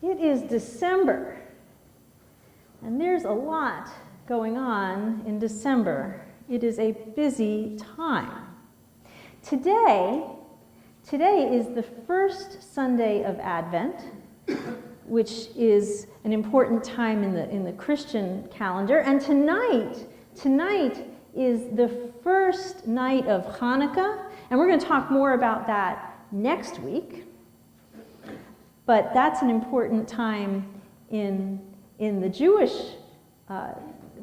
It is December, and there's a lot going on in December. It is a busy time. Today is the first Sunday of Advent, which is an important time in the Christian calendar. And tonight is the first night of Hanukkah, and we're going to talk more about that next week. But that's an important time in the Jewish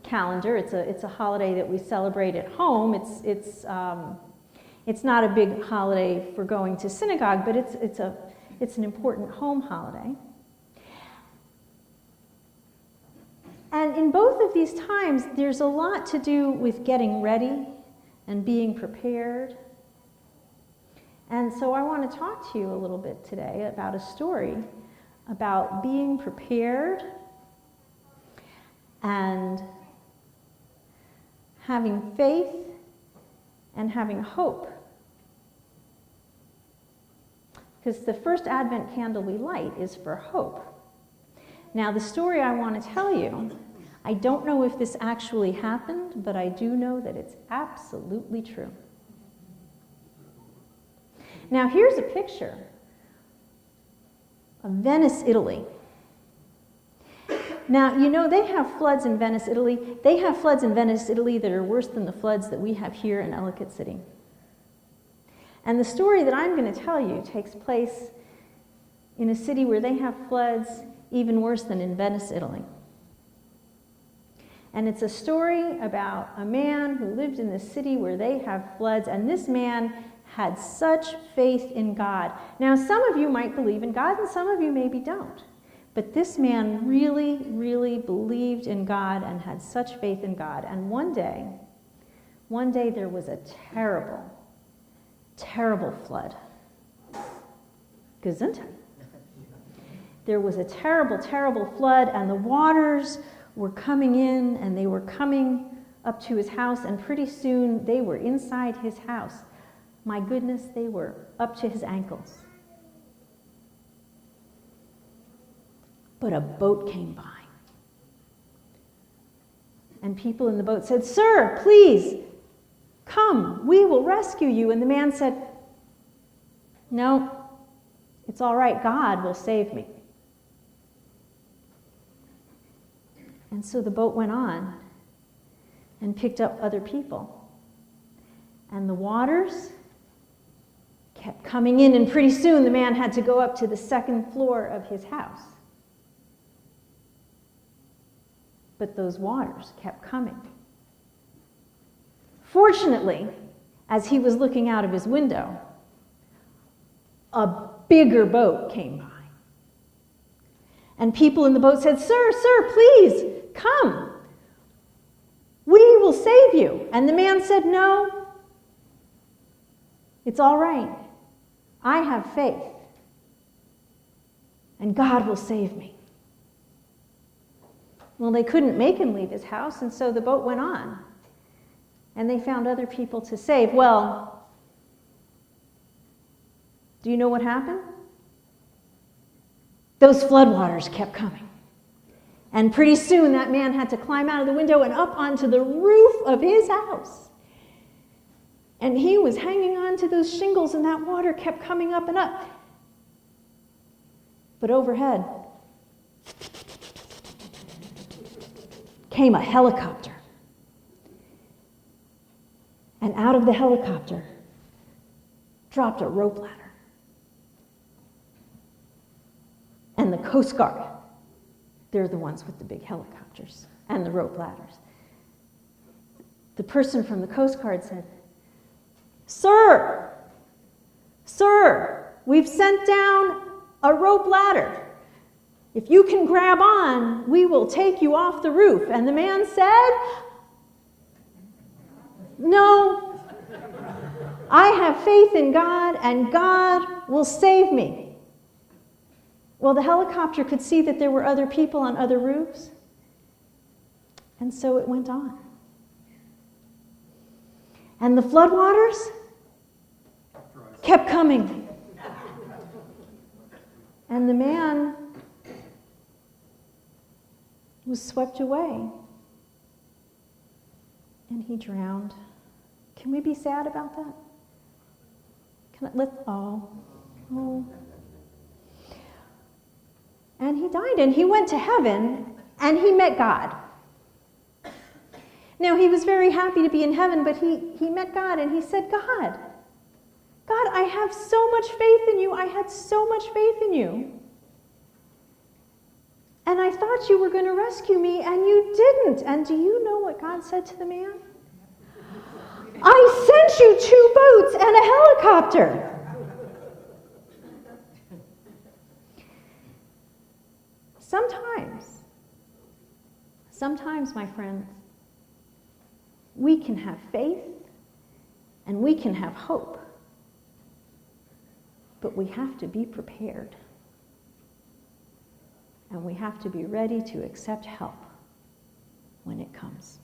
calendar. It's a holiday that we celebrate at home. It's not a big holiday for going to synagogue, but it's an important home holiday. And in both of these times, there's a lot to do with getting ready and being prepared. And so I want to talk to you a little bit today about a story about being prepared and having faith and having hope. Because the first Advent candle we light is for hope. Now, the story I want to tell you, I don't know if this actually happened, but I do know that it's absolutely true. Now, here's a picture of Venice, Italy. Now, you know, they have floods in Venice, Italy. They have floods in Venice, Italy that are worse than the floods that we have here in Ellicott City. And the story that I'm going to tell you takes place in a city where they have floods even worse than in Venice, Italy. And it's a story about a man who lived in the city where they have floods, and this man had such faith in God. Now, some of you might believe in God, and some of you maybe don't. But this man really, really believed in God and had such faith in God. And one day there was a terrible, terrible flood. Gesundheit. There was a terrible, terrible flood, and the waters were coming in, and they were coming up to his house, and pretty soon they were inside his house. My goodness, they were up to his ankles. But a boat came by. And people in the boat said, "Sir, please, come, we will rescue you." And the man said, "No, it's all right, God will save me." And so the boat went on and picked up other people. And the waters kept coming in, and pretty soon the man had to go up to the second floor of his house. But those waters kept coming. Fortunately, as he was looking out of his window, a bigger boat came by. And people in the boat said, Sir, please, come. We will save you." And the man said, "No, it's all right. I have faith, and God will save me." Well, they couldn't make him leave his house, and so the boat went on. And they found other people to save. Well, do you know what happened? Those floodwaters kept coming. And pretty soon that man had to climb out of the window and up onto the roof of his house. And he was hanging on to those shingles, and that water kept coming up and up. But overhead came a helicopter. And out of the helicopter dropped a rope ladder. And the Coast Guard, they're the ones with the big helicopters and the rope ladders. The person from the Coast Guard said, Sir, we've sent down a rope ladder. If you can grab on, we will take you off the roof." And the man said, "No, I have faith in God, and God will save me." Well, the helicopter could see that there were other people on other roofs, and so it went on. And the floodwaters kept coming. And the man was swept away. And he drowned. Can we be sad about that? Oh. And he died, and he went to heaven, and he met God. Now, he was very happy to be in heaven, but he met God, and he said, God, I have so much faith in you. I had so much faith in you. And I thought you were going to rescue me, and you didn't. And do you know what God said to the man? I sent you 2 boats and a helicopter. Sometimes, my friends, we can have faith and we can have hope, but we have to be prepared. And we have to be ready to accept help when it comes.